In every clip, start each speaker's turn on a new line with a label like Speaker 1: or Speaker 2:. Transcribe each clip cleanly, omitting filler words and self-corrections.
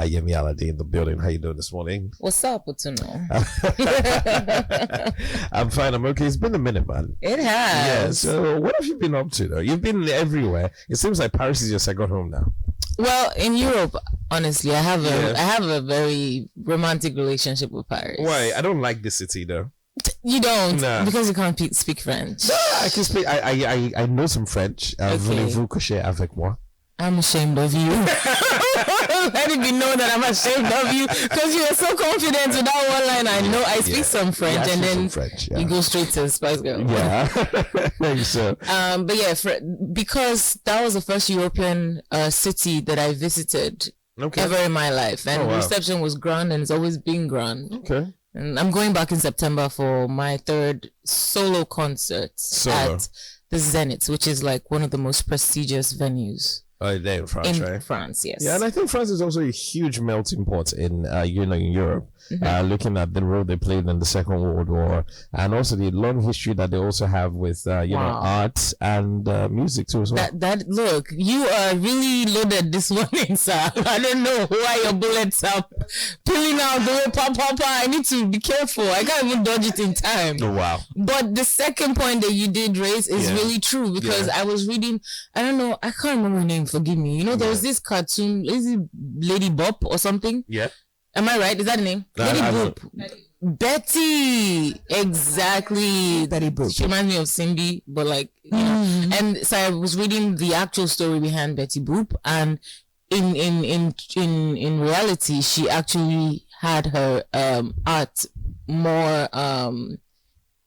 Speaker 1: Yemi Alade in the building. How you doing this morning?
Speaker 2: What's up? What's up?
Speaker 1: I'm fine. I'm okay. It's been a minute, man.
Speaker 2: It has.
Speaker 1: Yeah. So what have you been up to, though? You've been everywhere. It seems like Paris is your second home now.
Speaker 2: Well, in Europe, honestly, I have a very romantic relationship with Paris.
Speaker 1: Why? I don't like this city, though.
Speaker 2: You don't?
Speaker 1: Nah.
Speaker 2: Because you can't speak French.
Speaker 1: No, I can speak. I know some French. Voulez-vous coucher avec moi?
Speaker 2: I'm ashamed of you. Let it be known that I'm ashamed of you because you are so confident with that one line. I know I speak some French, and then you go straight to Spice Girl.
Speaker 1: Yeah. So.
Speaker 2: But yeah, because that was the first European city that I visited ever in my life, and the reception was grand, and it's always been grand.
Speaker 1: Okay.
Speaker 2: And I'm going back in September for my third solo concert at the Zenith, which is like one of the most prestigious venues.
Speaker 1: There in France, right?
Speaker 2: France, yes.
Speaker 1: Yeah, and I think France is also a huge melting pot in in Europe. Looking at the role they played in the Second World War, and also the long history that they also have with art and music too as well.
Speaker 2: That look, you are really loaded this morning, sir. I don't know why your bullets are peeling out the way papa. I need to be careful. I can't even dodge it in time.
Speaker 1: Oh wow!
Speaker 2: But the second point that you did raise is really true, because I was reading. I don't know. I can't remember her name. Forgive me. You know, there was this cartoon. Is it Lady Bop or something?
Speaker 1: Yeah.
Speaker 2: Am I right? Is that the name? Lady Boop. Betty. Exactly. Betty Boop. She reminds me of Cindy, but like, you know. And so I was reading the actual story behind Betty Boop, and in reality, she actually had her art more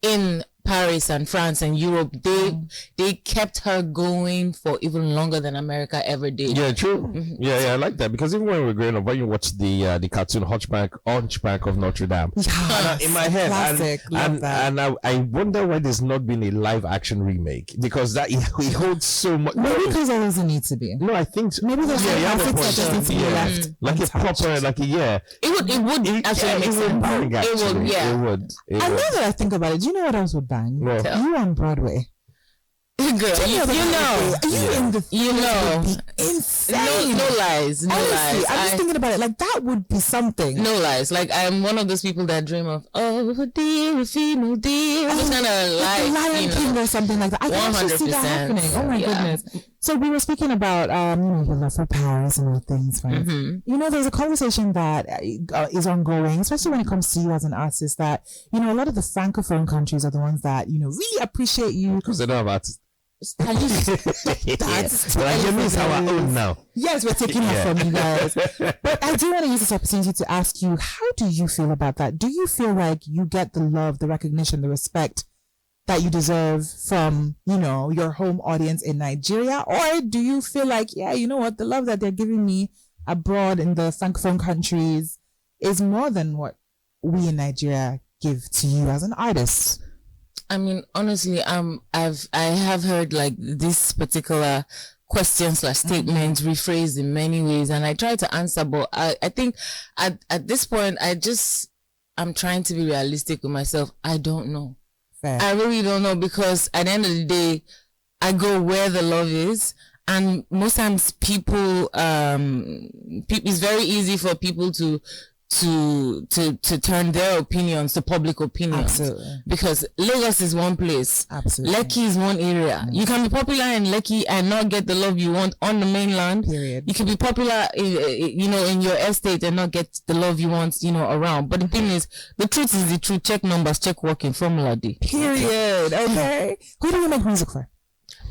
Speaker 2: in Paris and France and Europe. They kept her going for even longer than America ever did.
Speaker 1: Yeah, true. Yeah, I like that, because even when we were growing up, when you watched the cartoon Hunchback of Notre Dame, in my head,
Speaker 3: classic,
Speaker 1: and I wonder why there's not been a live action remake, because that it holds so much.
Speaker 3: Maybe because there doesn't need to be.
Speaker 1: No, I think so.
Speaker 3: Maybe there's classics that just need to be left.
Speaker 1: Like a proper,
Speaker 2: It would actually make sense.
Speaker 1: It would.
Speaker 3: And now that I think about it, do you know what else would bang?
Speaker 1: No.
Speaker 3: You on Broadway.
Speaker 2: Girl, you know.
Speaker 3: Insane.
Speaker 2: No lies. No
Speaker 3: Honestly,
Speaker 2: lies.
Speaker 3: I'm just thinking about it. Like, that would be something.
Speaker 2: No lies. Like, I'm one of those people that dream of, oh dear, female dear. Just kind of like
Speaker 3: Lion King or something like that. I can actually see that happening. Oh my goodness. So we were speaking about your love for Paris and all things, right? You know, there's a conversation that is ongoing, especially when it comes to you as an artist, that, you know, a lot of the Francophone countries are the ones that, you know, really appreciate you.
Speaker 1: Because they don't have artists.
Speaker 3: That's
Speaker 1: Yemi is our own now.
Speaker 3: Yes, we're taking it from you guys. But I do want to use this opportunity to ask you, how do you feel about that? Do you feel like you get the love, the recognition, the respect that you deserve from, you know, your home audience in Nigeria? Or do you feel like, yeah, you know what, the love that they're giving me abroad in the Francophone countries is more than what we in Nigeria give to you as an artist?
Speaker 2: I mean, honestly, I have heard like this particular question / statement rephrased in many ways, and I try to answer, but I think at this point, I'm trying to be realistic with myself. I don't know.
Speaker 3: Fair.
Speaker 2: I really don't know, because at the end of the day, I go where the love is, and most times it's very easy for people to turn their opinions to public opinions.
Speaker 3: Absolutely.
Speaker 2: Because Lagos is one place.
Speaker 3: Absolutely.
Speaker 2: Lekki is one area. You can be popular in Lekki and not get the love you want on the mainland.
Speaker 3: Period.
Speaker 2: You can be popular in your estate and not get the love you want, around. But the thing is, the truth is the truth. Check numbers, check working, Formula D.
Speaker 3: Period. Okay. Who do you make music for?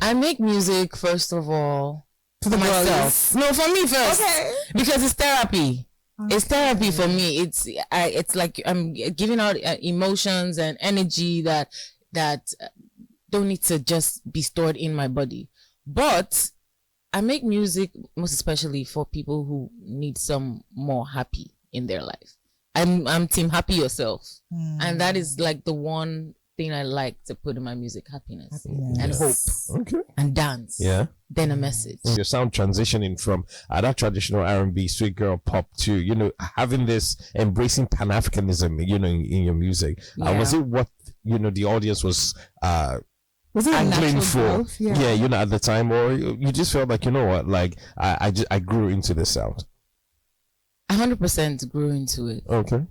Speaker 2: I make music, first of all,
Speaker 3: For
Speaker 2: myself. No, for me first.
Speaker 3: Okay.
Speaker 2: Because it's therapy. It's therapy for me. It's like I'm giving out emotions and energy that don't need to just be stored in my body. But I make music most especially for people who need some more happy in their life. I'm team happy yourself, and that is like the one thing I like to put in my music: happiness. And hope, and dance.
Speaker 1: Yeah.
Speaker 2: Then a message.
Speaker 1: Your sound transitioning from that traditional R&B, sweet girl pop to, having this embracing Pan-Africanism, in your music. Was it what, the audience was
Speaker 3: Was it
Speaker 1: angling for?
Speaker 3: growth? Yeah.
Speaker 1: At the time, or you just felt like, I grew into this sound?
Speaker 2: 100% grew into it.
Speaker 1: Okay.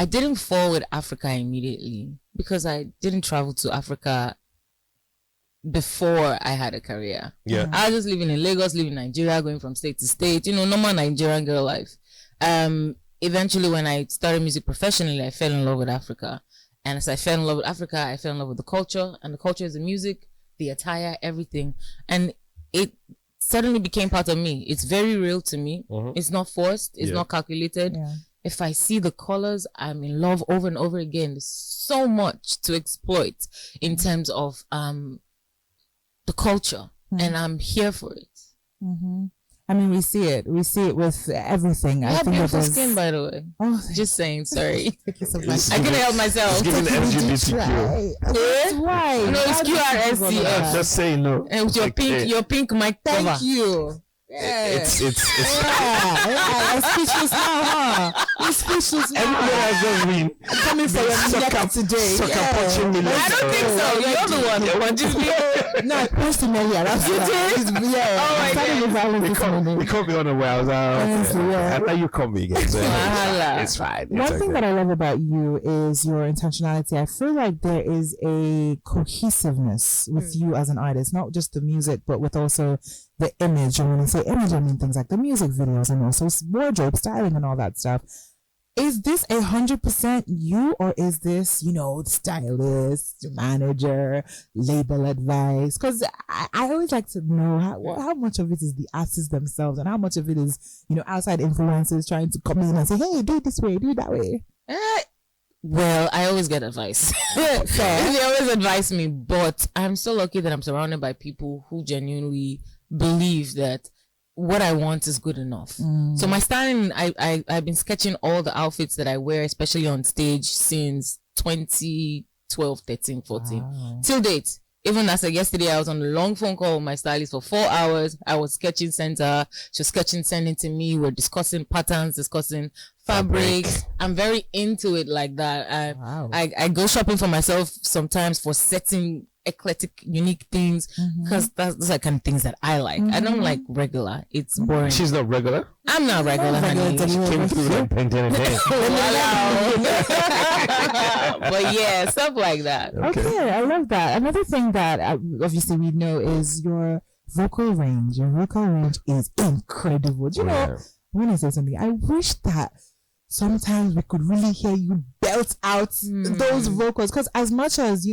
Speaker 2: I didn't fall with Africa immediately because I didn't travel to Africa before I had a career.
Speaker 1: Yeah.
Speaker 2: I was just living in Lagos, living in Nigeria, going from state to state, normal Nigerian girl life. Eventually when I started music professionally, I fell in love with Africa. And as I fell in love with Africa, I fell in love with the culture, and the culture is the music, the attire, everything. And it suddenly became part of me. It's very real to me. It's not forced. It's not calculated. Yeah. If I see the colors, I'm in love over and over again. There's so much to exploit in terms of the culture, and I'm here for it.
Speaker 3: I mean, we see it with everything.
Speaker 2: You have beautiful skin, by the way. Oh, just saying. Sorry.
Speaker 3: Thank you so much.
Speaker 2: I couldn't help myself.
Speaker 1: It's giving LGBTQ.
Speaker 2: That's why. No, it's QRSC.
Speaker 1: Just saying no.
Speaker 2: And with your pink mic cover.
Speaker 3: Thank you.
Speaker 1: Yeah. It's
Speaker 3: I'm speechless now, huh? I'm speechless now.
Speaker 1: Everybody has just been
Speaker 3: coming for your neck today.
Speaker 1: Punching me.
Speaker 2: I don't think so. You're the one that punches me.
Speaker 3: No, personally, yeah.
Speaker 2: Oh my God.
Speaker 1: We caught me unaware. I was I thought you caught me again. So it's fine.
Speaker 3: One thing that I love about you is your intentionality. I feel like there is a cohesiveness with you as an artist, not just the music, but with also the image. And when I say image, I mean things like the music videos and also wardrobe styling and all that stuff. Is this 100% you, or is this, stylist, manager, label advice? Because I always like to know how much of it is the artists themselves and how much of it is, outside influencers trying to come in and say, hey, do it this way, do it that way.
Speaker 2: Well, I always get advice. They always advise me, but I'm so lucky that I'm surrounded by people who genuinely believe that what I want is good enough. So my styling, I've been sketching all the outfits that I wear, especially on stage, since 2012, 13, 14. Wow. Till date. Even as of yesterday, I was on a long phone call with my stylist for 4 hours. I was sketching, sent her. She was sketching, sending to me. We're discussing patterns, discussing fabrics. I'm very into it like that. I go shopping for myself sometimes for setting eclectic, unique things, because those are the kind of things that I like. I don't like regular. It's boring.
Speaker 1: She's not regular?
Speaker 2: I'm not regular, honey.
Speaker 1: She came through that painting again.
Speaker 2: But yeah, stuff like that.
Speaker 3: Okay, I love that. Another thing that obviously we know is your vocal range. Your vocal range is incredible. Do you know, when I say something, I wish that sometimes we could really hear you belt out those vocals, because as much as,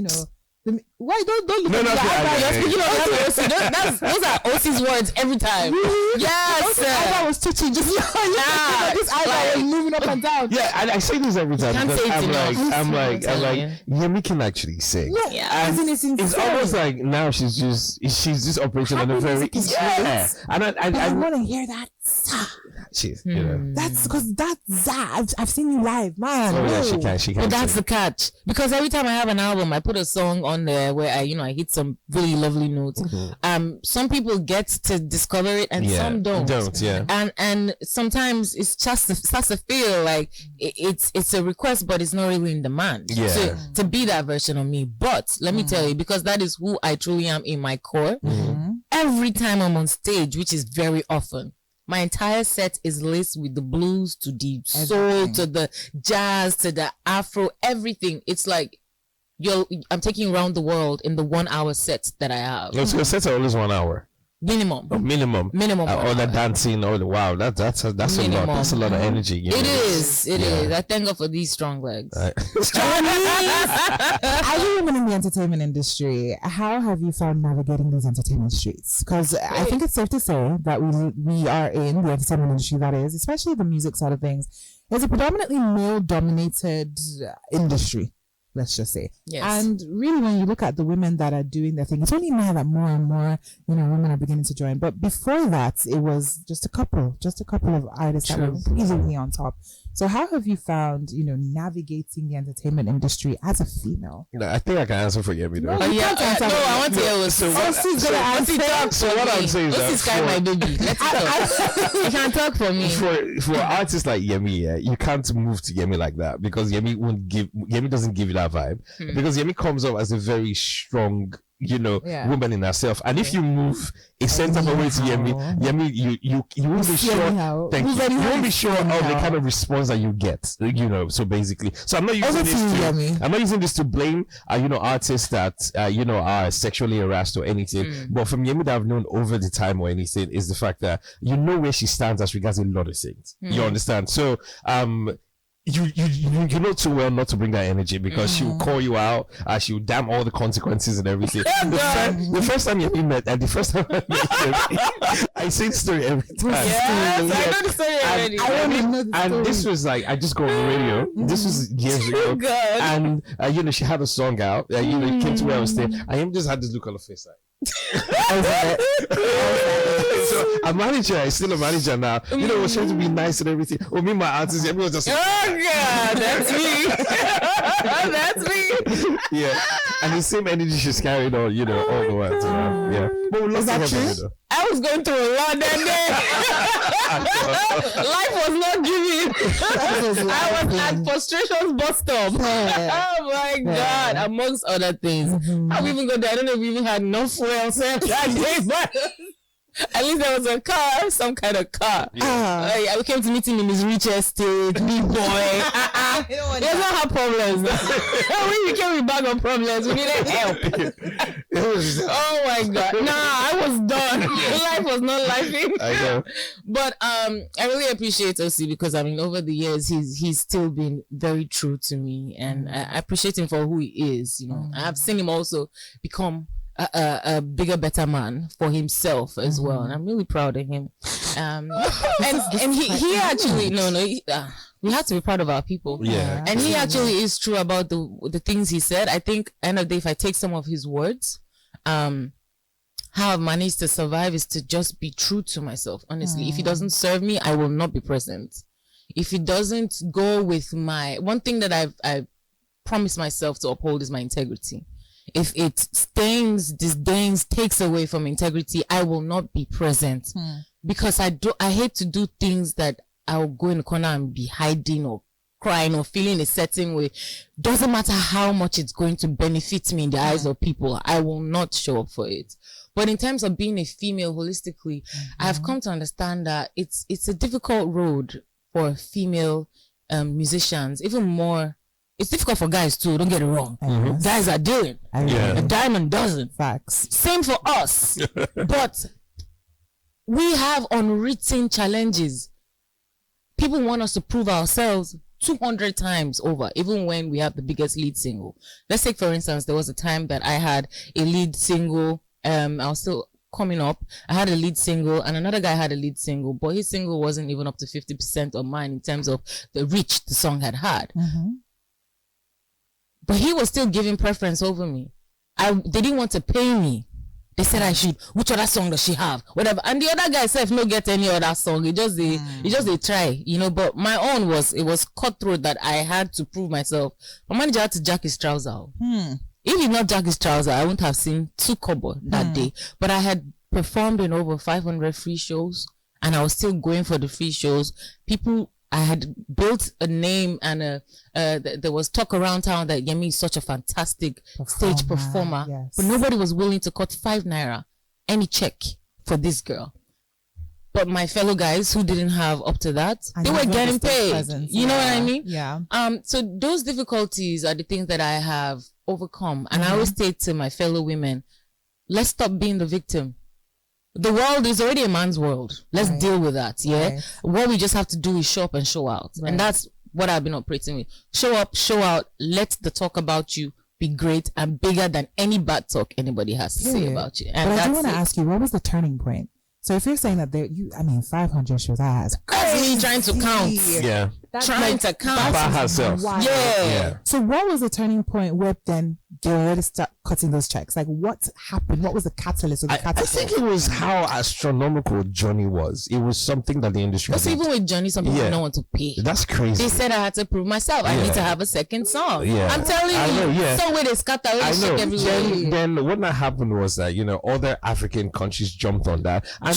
Speaker 3: why don't look at me? You're speaking of Osi. Those are Osi's words every time.
Speaker 2: Really? Yes.
Speaker 3: I was twitching just this eyebrow was moving up and down.
Speaker 1: Yeah, I say this every time.
Speaker 2: I'm
Speaker 1: like, Yemi can actually sing.
Speaker 3: Yeah.
Speaker 1: It's almost like now she's just operating on a very
Speaker 3: and I want to hear that. That's because I've seen you live, man.
Speaker 1: Oh yeah, she can.
Speaker 2: But that's the catch, because every time I have an album, I put a song on there where I hit some really lovely notes. Some people get to discover it and some don't. And sometimes it's just starts to feel like it's a request, but it's not really in demand. To be that version of me. But let me tell you, because that is who I truly am in my core. Every time I'm on stage, which is very often, my entire set is laced with the blues to the soul to the jazz to the afro, everything. It's like I'm taking around the world in the 1 hour set that I have.
Speaker 1: So your sets are always 1 hour.
Speaker 2: Minimum.
Speaker 1: Minimum. All the dancing, wow, that's a lot. That's a lot of energy.
Speaker 2: It is. I thank God for these strong legs.
Speaker 3: As a woman in the entertainment industry, how have you found navigating these entertainment streets? Because I think it's safe to say that we are in the entertainment industry, that is, especially the music side of things, is a predominantly male-dominated industry. Let's just say.
Speaker 2: Yes.
Speaker 3: And really, when you look at the women that are doing their thing, it's only now that more and more, women are beginning to join. But before that, it was just a couple of artists that were easily on top. So how have you found, navigating the entertainment industry as a female?
Speaker 1: I think I can answer for Yemi though.
Speaker 2: I want to hear what
Speaker 3: Osi's gonna answer.
Speaker 1: So what I'm saying is that
Speaker 2: Osi's my baby. Let's talk. You can't talk for me.
Speaker 1: For artists like Yemi, you can't move to Yemi like that, because Yemi doesn't give you that vibe, because Yemi comes up as a very strong woman in herself. And if you move a centimeter away to Yemi, you won't be sure. Thank you. You won't be sure of the kind of response that you get. So basically, so I'm not using this to blame artists that are sexually harassed or anything. But from Yemi that I've known over the time or anything is the fact that where she stands as regards a lot of things. You understand? So you know too well not to bring that energy because she'll call you out, she'll damn all the consequences and everything. The first time you met and the first time I met you, I say the story every time.
Speaker 2: I know the story already.
Speaker 3: I don't know the story.
Speaker 1: And this was like, I just got on the radio. This was years ago.
Speaker 2: God.
Speaker 1: And she had a song out. It came to where I was staying. I just had this look on her face like. So a manager is still a manager now. Was trying to be nice and everything. Me, my artist, everyone just.
Speaker 2: Oh God, that's me. That's me.
Speaker 1: Yeah, and the same energy she's carried on, all the way around. Yeah, but we love to have her.
Speaker 2: I was going through a lot that day. Life was not giving. I was at frustrations bus stop. Oh my God, amongst other things. How we even got there? I don't know if we even had enough fuel that day, but at least there was a car, some kind of car. I came to meet him in his rich estate, big boy. He doesn't have problems. We became a bag of problems. We needed help. Oh my God. Nah, I was done. Life was not lifing.
Speaker 1: I know.
Speaker 2: But I really appreciate Osi because over the years he's still been very true to me, and I appreciate him for who he is. I've seen him also become a bigger, better man for himself as well, and I'm really proud of him. And he actually we have to be proud of our people.
Speaker 1: Yeah,
Speaker 2: and he actually is true about the things he said. I think end of the day, if I take some of his words, how I've managed to survive is to just be true to myself. Honestly, if it doesn't serve me, I will not be present. If it doesn't go with my one thing that I've promised myself to uphold is my integrity. If it stains, disdains, takes away from integrity, I will not be present because I hate to do things that I'll go in the corner and be hiding or crying or feeling a certain way. Doesn't matter how much it's going to benefit me in the eyes of people, I will not show up for it. But in terms of being a female holistically, I've come to understand that it's a difficult road for female musicians, even more. It's difficult for guys too, don't get it wrong. Guys are doing. A diamond doesn't.
Speaker 3: Facts.
Speaker 2: Same for us. But we have unwritten challenges. People want us to prove ourselves 200 times over, even when we have the biggest lead single. Let's take, for instance, there was a time that I had a lead single. I was still coming up. I had a lead single and another guy had a lead single, but his single wasn't even up to 50% of mine in terms of the reach the song had. But he was still giving preference over me. They didn't want to pay me. They said I should. Which other song does she have? Whatever. And the other guy said, no, get any other song. It just they try, But my own was cutthroat that I had to prove myself. My manager had to jack his trouser out. If he not jack his trouser, I wouldn't have seen 2 kobo that day. But I had performed in over 500 free shows, and I was still going for the free shows. I had built a name, and there was talk around town that Yemi is such a fantastic stage performer, but nobody was willing to cut 5 naira any check for this girl. But my fellow guys who didn't have up to that, they were getting paid. You know what I mean?
Speaker 3: Yeah.
Speaker 2: So those difficulties are the things that I have overcome, and I always say to my fellow women, let's stop being the victim. The world is already a man's world. Let's deal with that. Yeah. What we just have to do is show up and show out. And that's what I've been operating with. Show up, show out. Let the talk about you be great and bigger than any bad talk anybody has to say about you. And
Speaker 3: but I do want to ask you, what was the turning point? So if you're saying that 500 shows, that's
Speaker 2: me trying to count.
Speaker 1: Yeah.
Speaker 2: Trying to count.
Speaker 1: By herself.
Speaker 2: Yeah.
Speaker 3: So what was the turning point where then they already start cutting those checks? Like what happened? What was the catalyst?
Speaker 1: I think it was how astronomical Johnny was. It was something that the industry.
Speaker 2: Because even with Johnny, some people don't want to pay.
Speaker 1: That's crazy.
Speaker 2: They said I had to prove myself. I need to have a second song. Yeah. I'm telling you. Some way they scatter everywhere.
Speaker 1: Then what that happened was that other African countries jumped on that, and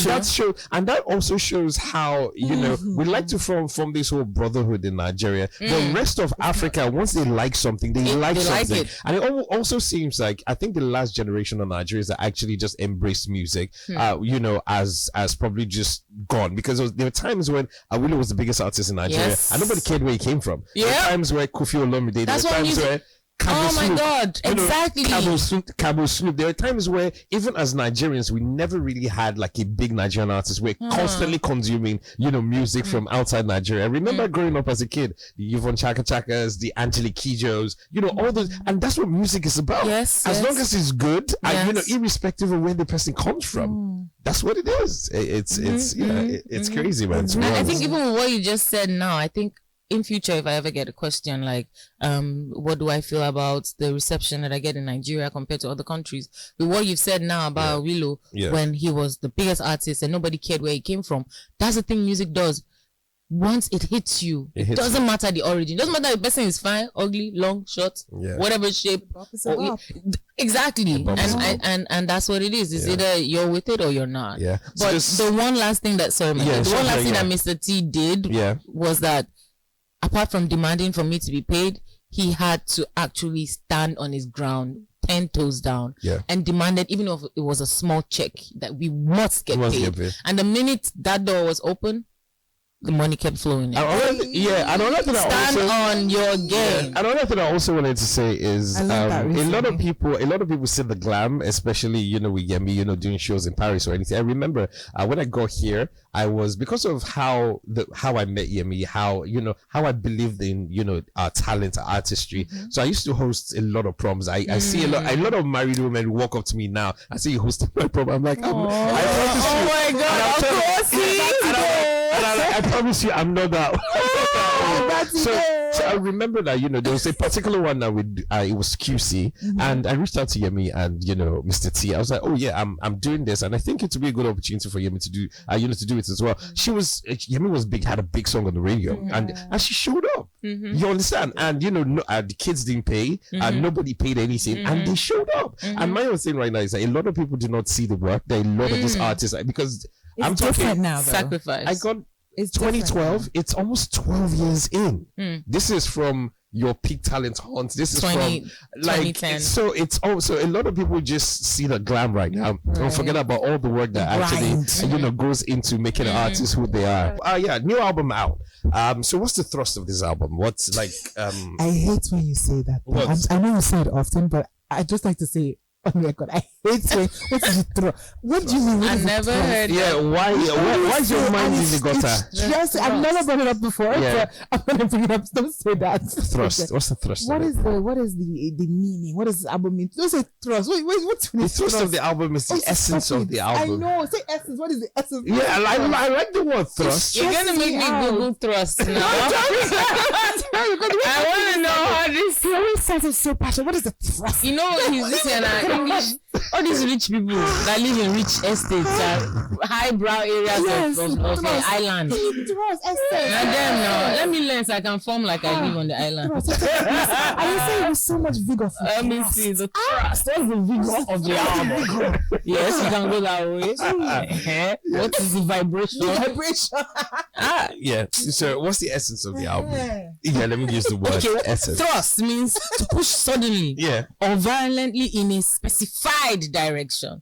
Speaker 1: that also shows how we like to form this whole brotherhood neighborhood in Nigeria. The rest of Africa, once they like something, they like something. And it also seems like, I think the last generation of Nigerians that actually just embraced music, you know, as probably just gone, because there were times when Awilo was the biggest artist in Nigeria and nobody cared where he came from. There were times where Kofi Olomide, there were times where
Speaker 2: Oh my God, exactly.
Speaker 1: Cabo Snoop. There are times where even as Nigerians, we never really had like a big Nigerian artist. We're constantly consuming, you know, music from outside Nigeria. I remember growing up as a kid, the Yvonne Chaka Chakas, the Angelique Kijos, you know, all those, and that's what music is about. As long as it's good, and you know, irrespective of where the person comes from, that's what it is. It's crazy, man.
Speaker 2: I think even with what you just said now, I think in future, if I ever get a question like, what do I feel about the reception that I get in Nigeria compared to other countries? With what you've said now about Willow, when he was the biggest artist and nobody cared where he came from, that's the thing music does. Once it hits you, it doesn't matter the origin. It doesn't matter if the person is fine, ugly, long, short, whatever shape. Exactly. And that's what it is. It's either you're with it or you're not. But the one last thing that that Mr. T did was that, apart from demanding for me to be paid, he had to actually stand on his ground, 10 toes down, and demanded, even if it was a small check, that we must get paid. And the minute that door was open, the money kept flowing in.
Speaker 1: Another thing
Speaker 2: stand on your game.
Speaker 1: Another thing I also wanted to say is a lot of people see the glam, especially, you know, with Yemi, you know, doing shows in Paris or anything. I remember when I got here, I was, because of how I met Yemi, how I believed in, you know, our talent, our artistry. So I used to host a lot of proms. I see a lot of married women walk up to me now. I see you hosting my prom. I'm like, oh my God, of course. I promise you, I'm not that. So I remember that, you know, there was a particular one that it was QC, and I reached out to Yemi and, you know, Mr. T. I was like, oh yeah, I'm doing this, and I think it would be a good opportunity for Yemi to do, to do it as well. Yemi was big, had a big song on the radio, and she showed up. You understand? And you know, the kids didn't pay, and nobody paid anything, and they showed up. And my own thing right now is that a lot of people do not see the work that a lot of these artists, because I'm talking
Speaker 3: now, though.
Speaker 2: Sacrifice.
Speaker 1: I got. It's 2012. It's almost 12 years in. This is from your peak talent hunt. This is from like 2010. So it's also a lot of people just see the glam right now. Don't forget about all the work that actually goes into making an artist who they are. New album out. So what's the thrust of this album? What's like?
Speaker 3: I hate when you say that. I know you say it often, but I just like to say, oh my God, I hate saying, what is it throw? What do you mean?
Speaker 2: I never heard.
Speaker 1: Why is your mind in the gutter?
Speaker 3: Yes, I've never brought it up before, but I'm gonna bring it up. Don't say that.
Speaker 1: Thrust. What's the thrust?
Speaker 3: What is the meaning? What does the album mean? Don't say thrust. What's
Speaker 1: the thrust of the album? Is the essence of the album.
Speaker 3: I know. Say essence. What is the essence?
Speaker 1: Yeah, I like the word thrust.
Speaker 2: You're gonna make me Google thrust now. I want to know how this.
Speaker 3: He always says it so passionate. What is the thrust?
Speaker 2: You know, he's listening. English, all these rich people that live in rich estates, highbrow areas of the island. Let me learn so I can form like I live on the island.
Speaker 3: I was saying with so much vigor.
Speaker 2: Let me see the thrust. What's the vigor of the album? Yes, you can go that way. What is the vibration?
Speaker 1: Yeah. So what's the essence of the album? Yeah, let me use the word essence.
Speaker 2: Thrust means to push suddenly or violently in a specified direction.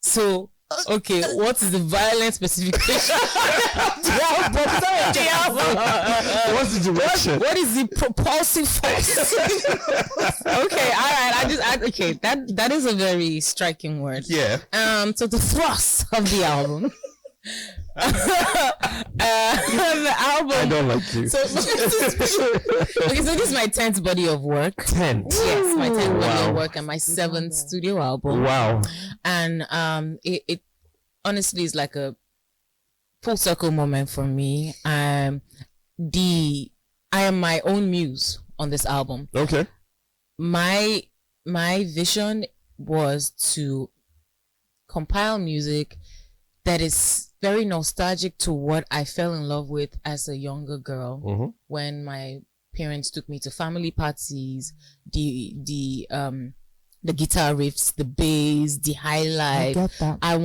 Speaker 2: So, okay, what is the violent specification?
Speaker 1: What's the direction?
Speaker 2: What is the propulsive force? Okay, all right. That is a very striking word.
Speaker 1: Yeah.
Speaker 2: So the thrust of the album. The album.
Speaker 1: I don't like you.
Speaker 2: So this is my 10th body of work.
Speaker 1: 10th?
Speaker 2: Yes, my 10th body of work and my 7th studio album.
Speaker 1: Wow.
Speaker 2: And it honestly is like a full circle moment for me. I am my own muse on this album.
Speaker 1: Okay.
Speaker 2: My vision was to compile music that is very nostalgic to what I fell in love with as a younger girl when my parents took me to family parties, the the guitar riffs, the bass, the highlight.
Speaker 3: I get that.
Speaker 2: I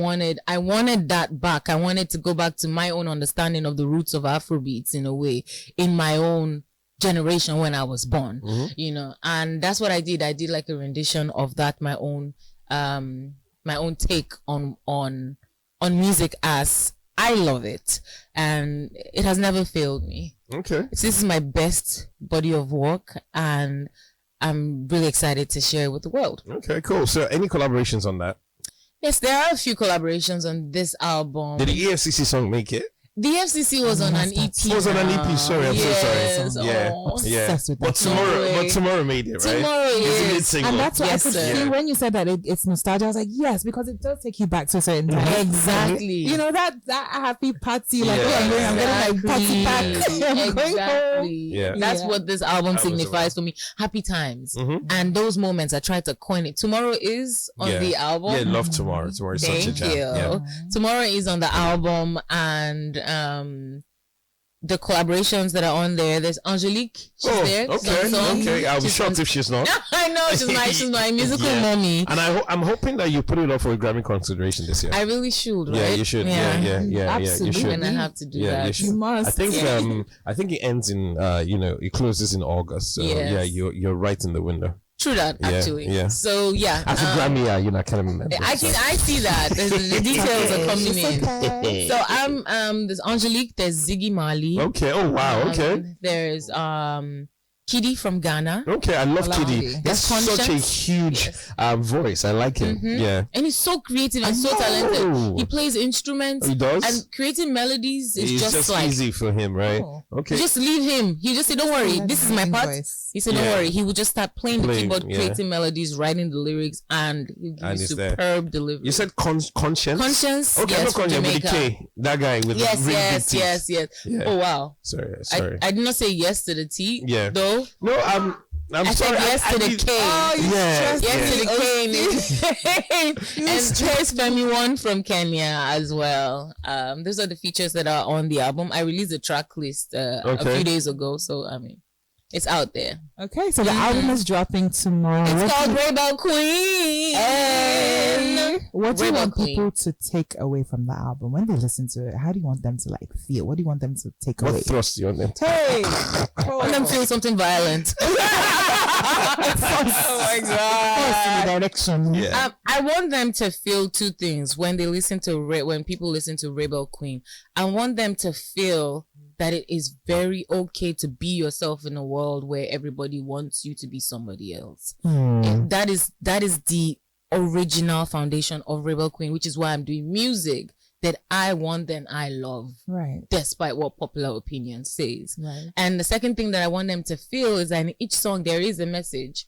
Speaker 2: wanted that back. I wanted to go back to my own understanding of the roots of Afrobeats in a way, in my own generation when I was born, you know, and that's what I did. I did like a rendition of that, my own take on music as I love it, and it has never failed me.
Speaker 1: Okay.
Speaker 2: This is my best body of work, and I'm really excited to share it with the world.
Speaker 1: Okay, cool. So any collaborations on that?
Speaker 2: Yes, there are a few collaborations on this album.
Speaker 1: Did the EFCC song make it?
Speaker 2: The FCC was on an EP.
Speaker 1: It was on an EP. Sorry, I'm so sorry. Yeah,
Speaker 3: Obsessed with
Speaker 1: but
Speaker 3: that.
Speaker 1: tomorrow made it, right?
Speaker 2: Tomorrow is.
Speaker 3: And that's what
Speaker 2: Yes,
Speaker 3: I could
Speaker 2: sir.
Speaker 3: see when you said that it's nostalgia. I was like, yes, because it does take you back to a certain time.
Speaker 2: Exactly.
Speaker 3: You know, that happy party, like,
Speaker 1: Yeah.
Speaker 3: oh, I'm getting my party pack. I'm going home.
Speaker 1: Yeah.
Speaker 2: That's
Speaker 3: Yeah.
Speaker 2: what this album
Speaker 1: That was
Speaker 2: signifies for me. Happy times.
Speaker 1: Mhm.
Speaker 2: And those moments, I try to coin it. Tomorrow is on
Speaker 1: Yeah.
Speaker 2: the album.
Speaker 1: Yeah, love tomorrow. Tomorrow is such a
Speaker 2: Thank
Speaker 1: jam.
Speaker 2: you.
Speaker 1: Yeah.
Speaker 2: Tomorrow is on the album, and the collaborations that are on there. There's Angelique. She's there. She's on song.
Speaker 1: Okay. I'll be
Speaker 2: She's
Speaker 1: shocked
Speaker 2: on-
Speaker 1: if she's not.
Speaker 2: I know she's my musical
Speaker 1: Yeah.
Speaker 2: mommy.
Speaker 1: And I'm hoping that you put it up for a Grammy consideration this year.
Speaker 2: I really should, right?
Speaker 1: Yeah, you should. Yeah, you
Speaker 3: Absolutely.
Speaker 1: should.
Speaker 2: And I have to do
Speaker 1: Yeah,
Speaker 2: that.
Speaker 1: you should.
Speaker 3: You must.
Speaker 1: I think it ends in it closes in August. So
Speaker 2: Yes.
Speaker 1: yeah, you're right in the window.
Speaker 2: True that,
Speaker 1: Yeah,
Speaker 2: actually.
Speaker 1: yeah.
Speaker 2: So yeah.
Speaker 1: As a Grammy, I can't remember.
Speaker 2: I see that. The details are coming in. So there's Angelique, there's Ziggy Marley.
Speaker 1: Okay. Oh wow. Okay.
Speaker 2: There's Kiddy from Ghana.
Speaker 1: Okay. I love
Speaker 3: Olawale.
Speaker 1: Kiddy. That's
Speaker 2: There's
Speaker 1: such a
Speaker 2: Conscience.
Speaker 1: huge voice. I like him. Yeah.
Speaker 2: And he's so creative and so
Speaker 1: know.
Speaker 2: talented. He plays instruments.
Speaker 1: He does?
Speaker 2: And creating melodies is
Speaker 1: It's just
Speaker 2: like
Speaker 1: easy for him, right?
Speaker 3: Oh.
Speaker 1: Okay.
Speaker 2: just leave him. He just say, don't worry, this is my part.
Speaker 3: Voice.
Speaker 2: He said, don't
Speaker 1: Yeah.
Speaker 2: worry. He would just start playing the
Speaker 1: Playing,
Speaker 2: keyboard,
Speaker 1: yeah.
Speaker 2: creating melodies, writing the lyrics, and he'll give
Speaker 1: And
Speaker 2: you
Speaker 1: it's there.
Speaker 2: superb delivery.
Speaker 1: You said Conscience?
Speaker 2: Conscience?
Speaker 1: Okay,
Speaker 2: yes,
Speaker 1: not
Speaker 2: from
Speaker 1: Conscience, but the
Speaker 2: Jamaica.
Speaker 1: K. That guy with the
Speaker 2: Yes,
Speaker 1: really
Speaker 2: yes,
Speaker 1: big teeth.
Speaker 2: yes.
Speaker 1: Yeah.
Speaker 2: Oh, wow.
Speaker 1: Sorry.
Speaker 2: I did not say yes to the T,
Speaker 1: Yeah.
Speaker 2: though.
Speaker 1: No, I'm
Speaker 2: I
Speaker 1: sorry.
Speaker 2: said yes to the K.
Speaker 1: Yeah.
Speaker 2: Yes to
Speaker 1: yeah.
Speaker 2: the K. And there's Femi One from Kenya as well. Those are the features that are on the album. I released the track list a
Speaker 1: Okay.
Speaker 2: few days ago, so I mean, it's out there.
Speaker 3: Okay, so the album is dropping tomorrow.
Speaker 2: It's called Rainbow Queen.
Speaker 3: What do you
Speaker 2: Rainbow
Speaker 3: want
Speaker 2: Queen.
Speaker 3: people to take away from the album when they listen to it? How do you want them to like feel? What do you want them to take away?
Speaker 1: What thrust you on them?
Speaker 3: Hey,
Speaker 2: Let them feel something violent. Oh my god.
Speaker 3: direction.
Speaker 1: Yeah.
Speaker 2: I want them to feel two things when they listen to when people listen to Rebel Queen. I want them to feel that it is very okay to be yourself in a world where everybody wants you to be somebody else. That is the original foundation of Rebel Queen, which is why I'm doing music that I want and I love,
Speaker 3: Right.
Speaker 2: despite what popular opinion says.
Speaker 3: Right.
Speaker 2: And the second thing that I want them to feel is that in each song there is a message,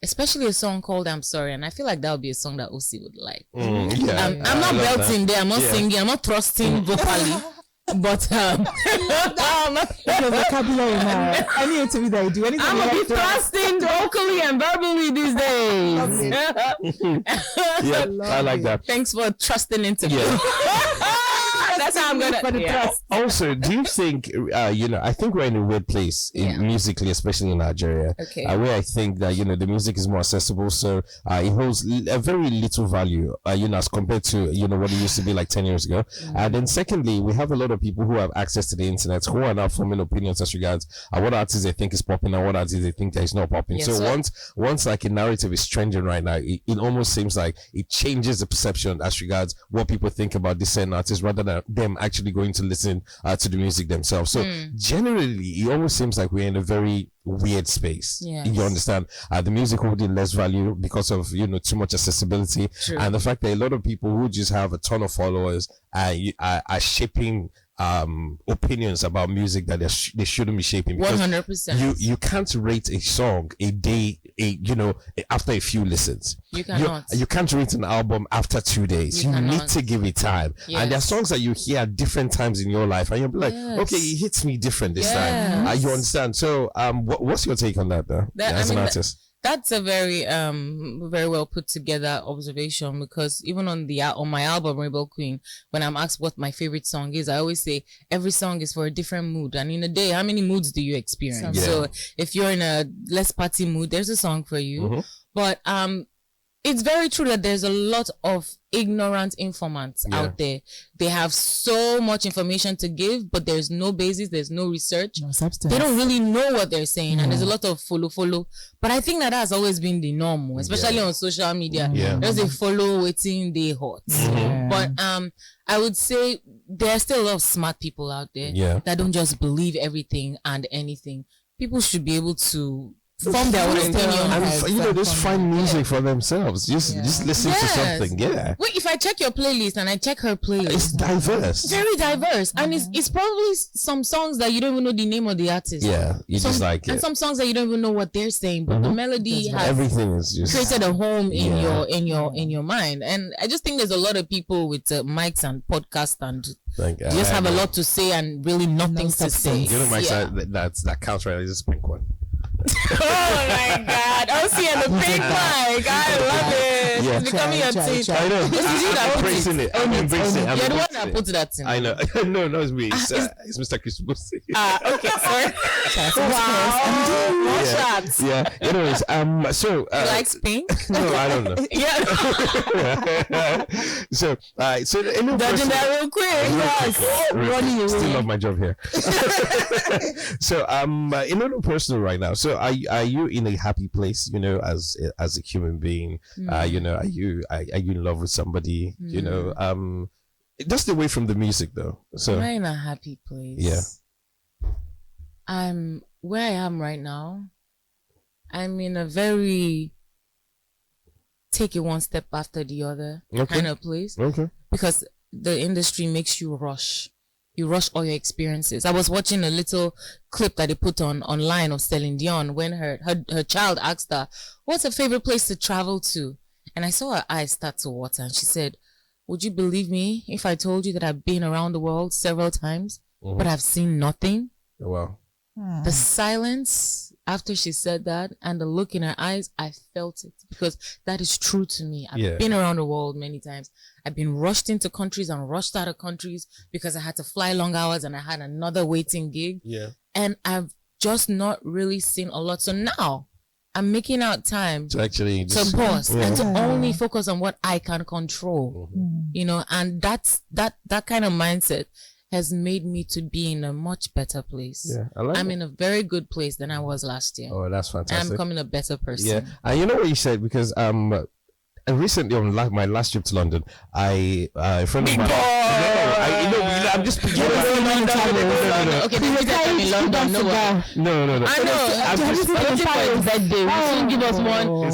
Speaker 2: especially a song called I'm Sorry. And I feel like that would be a song that Osi would like.
Speaker 1: Yeah.
Speaker 2: I'm not
Speaker 1: I love
Speaker 2: belting there, I'm not
Speaker 1: Yeah.
Speaker 2: singing, I'm not thrusting vocally. But
Speaker 3: The vocabulary now. I need it to be there. Do anything
Speaker 2: I'm gonna
Speaker 3: like
Speaker 2: be
Speaker 3: that.
Speaker 2: thrusting vocally and verbally these days.
Speaker 1: Yeah, I like that.
Speaker 2: Thanks for trusting into me.
Speaker 1: Yeah.
Speaker 2: That's how I'm gonna.
Speaker 3: For the
Speaker 2: Yeah.
Speaker 3: trust.
Speaker 1: Also, do you think, I think we're in a weird place musically, especially in Nigeria,
Speaker 2: Okay.
Speaker 1: where I think that, the music is more accessible. So it holds a very little value, as compared to, what it used to be like 10 years ago. And then secondly, we have a lot of people who have access to the internet who are now forming opinions as regards what artists they think is popping and what artists they think that is not popping.
Speaker 2: Yes,
Speaker 1: so
Speaker 2: sir.
Speaker 1: once like a narrative is trending right now, it almost seems like it changes the perception as regards what people think about this certain artist rather than them actually going to listen to the music themselves. So generally, it almost seems like we're in a very weird space.
Speaker 2: Yes.
Speaker 1: You understand? The music holding less value because of too much accessibility.
Speaker 2: True.
Speaker 1: And the fact that a lot of people who just have a ton of followers are shaping opinions about music that they shouldn't be shaping, because
Speaker 2: 100%.
Speaker 1: you can't rate a song a day after a few listens.
Speaker 2: You cannot.
Speaker 1: You can't rate an album after 2 days.
Speaker 2: You
Speaker 1: You need
Speaker 2: cannot.
Speaker 1: to give it time.
Speaker 2: Yes.
Speaker 1: And there are songs that you hear at different times in your life and you'll be like,
Speaker 2: Yes.
Speaker 1: okay, it hits me different this time.
Speaker 2: Yes.
Speaker 1: You understand? So what's your take on that though, as an artist?
Speaker 2: That's a very very well put together observation, because even on my album Rebel Queen, when I'm asked what my favorite song is, I always say every song is for a different mood, and in a day, how many moods do you experience?
Speaker 1: Yeah.
Speaker 2: So if you're in a less party mood, there's a song for you.
Speaker 1: Mhm.
Speaker 2: But it's very true that there's a lot of ignorant informants out there. They have so much information to give, but there's no basis, there's no research.
Speaker 3: No substance.
Speaker 2: They don't really know what they're saying, and there's a lot of follow. But I think that has always been the norm, especially on social media. There's a follow waiting they hot. But I would say there are still a lot of smart people out there that don't just believe everything and anything. People should be able to form their own opinion.
Speaker 1: And just find music for themselves. Just listen to something. Yeah.
Speaker 2: Wait, if I check your playlist and I check her playlist,
Speaker 1: it's diverse.
Speaker 2: Very diverse. And it's probably some songs that you don't even know the name of the artist.
Speaker 1: Yeah. You just like it.
Speaker 2: And some songs that you don't even know what they're saying, but the melody has
Speaker 1: everything is just
Speaker 2: created a home in your mind. And I just think there's a lot of people with mics and podcasts and just have a lot to say and really nothing to say.
Speaker 1: You know, Mike, that counts right. It's a pink one.
Speaker 2: Oh my God! Osi and the pink mic. I love it.
Speaker 1: Yeah.
Speaker 2: It's becoming a thing.
Speaker 1: I know.
Speaker 2: I'm
Speaker 1: embracing it. I'm embracing it.
Speaker 2: You're the one that put that in.
Speaker 1: I know. No, it's me. It's Mr. Chris Bosi.
Speaker 2: Okay, sorry. Wow. More shots.
Speaker 1: Yeah. Anyways, so
Speaker 2: he likes pink.
Speaker 1: No, I don't know.
Speaker 2: Yeah.
Speaker 1: So
Speaker 2: dodging that real quick. Yes.
Speaker 1: Running away. Still love my job here. So in a personal right now. So are you in a happy place? As a human being, are you in love with somebody? Just away from the music though. So
Speaker 2: I'm in a happy place.
Speaker 1: Yeah.
Speaker 2: I'm where I am right now. I'm in a very take it one step after the other kind of place.
Speaker 1: Okay.
Speaker 2: Because the industry makes you rush. You rush all your experiences. I was watching a little clip that they put online of Celine Dion when her child asked her, what's her favorite place to travel to? And I saw her eyes start to water and she said, would you believe me if I told you that I've been around the world several times, but I've seen nothing?
Speaker 1: Oh, wow.
Speaker 2: The silence after she said that and the look in her eyes, I felt it because that is true to me. I've been around the world many times. I've been rushed into countries and rushed out of countries because I had to fly long hours and I had another waiting gig.
Speaker 1: Yeah.
Speaker 2: And I've just not really seen a lot. So now I'm making out time
Speaker 1: to actually
Speaker 2: to pause and to only focus on what I can control. And that kind of mindset has made me to be in a much better place.
Speaker 1: Yeah,
Speaker 2: I'm in a very good place than I was last year.
Speaker 1: Oh, that's fantastic.
Speaker 2: I'm becoming a better person.
Speaker 1: Yeah, and you know what you said, because recently on my last trip to London, a friend of mine. I'm just picking
Speaker 2: London. Okay, this is in London.
Speaker 1: No.
Speaker 2: I know. I'm just waiting for his birthday. Soon give us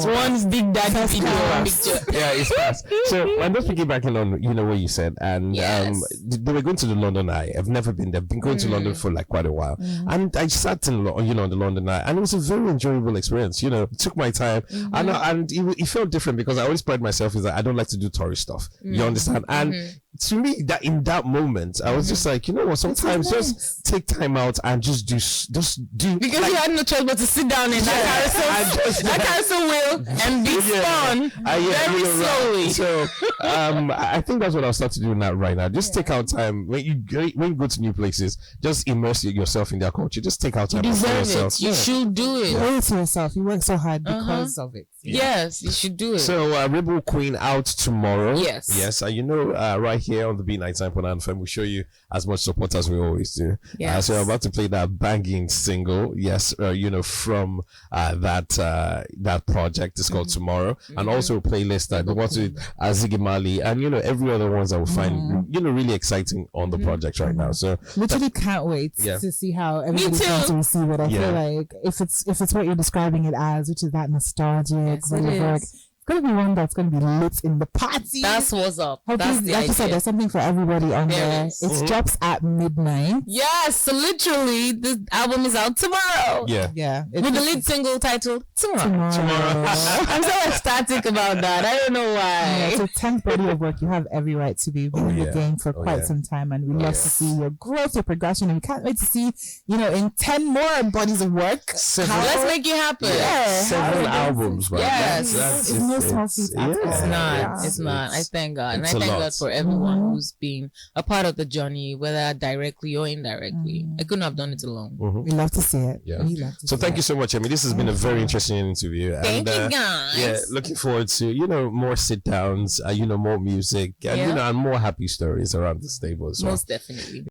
Speaker 2: one big daddy video picture.
Speaker 1: Yeah, it's fast. So I'm just picking back on what you said, and they were going to the London Eye. I've never been there. Been going to London for like quite a while, and I sat in the London Eye, and it was a very enjoyable experience. It took my time, and it felt different because I always pride myself is that I don't like to do tourist stuff. You understand? And to me, that in that moment, I was just like, what? Sometimes just take time out and just do.
Speaker 2: Because you had no choice but to sit down in that carousel wheel and be spun very slowly.
Speaker 1: So I think that's what I'll start to do right now. Just take out time when you go to new places. Just immerse yourself in their culture. Just take out time.
Speaker 2: You deserve
Speaker 1: yourself.
Speaker 2: it. You should do it.
Speaker 3: You owe it to yourself. You work so hard because of it.
Speaker 2: Yes, you should do it.
Speaker 1: So Rebel Queen out tomorrow.
Speaker 2: Yes.
Speaker 1: Right here on the B99.9 FM, we show you as much support as we always do.
Speaker 2: Yes.
Speaker 1: So I'm about to play that banging single. Yes, from that project. It's called Tomorrow, and also a playlist that we want to Ziggy Marley and every other ones that we find really exciting on the project right now. So
Speaker 3: literally can't wait to see how everybody's going to receive it. I feel like if it's what you're describing it as, which is that nostalgic, it's going to be one that's going to be lit in the party.
Speaker 2: That's what's up. That's the
Speaker 3: like you said, there's something for everybody on there. It drops at midnight.
Speaker 2: Yes, so literally, the album is out tomorrow.
Speaker 1: Yeah.
Speaker 2: With the lead single titled Tomorrow. I'm so ecstatic about that. I don't know why.
Speaker 3: It's a 10th body of work. You have every right to be in the game for quite some time, and we love to see your growth, your progression, and we can't wait to see, in 10 more bodies of work.
Speaker 2: Let's make it happen.
Speaker 1: Yeah. 7 albums, man.
Speaker 2: Yes.
Speaker 3: It's no no small feat at all.
Speaker 2: It's not.
Speaker 3: Yeah.
Speaker 2: It's not. I thank God. And I
Speaker 1: it's a
Speaker 2: thank
Speaker 1: lot.
Speaker 2: God for everyone who's been a part of the journey, whether directly or indirectly. I couldn't have done it alone.
Speaker 3: We love to see it.
Speaker 1: Yeah.
Speaker 3: We love to
Speaker 1: So
Speaker 3: see
Speaker 1: thank
Speaker 3: it.
Speaker 1: you so much, Yemi. This has been a very interesting interview.
Speaker 2: Thank
Speaker 1: and,
Speaker 2: you, guys.
Speaker 1: Yeah, looking forward to, more sit downs, more music, and,
Speaker 2: Yeah.
Speaker 1: and more happy stories around this table as well.
Speaker 2: Most definitely.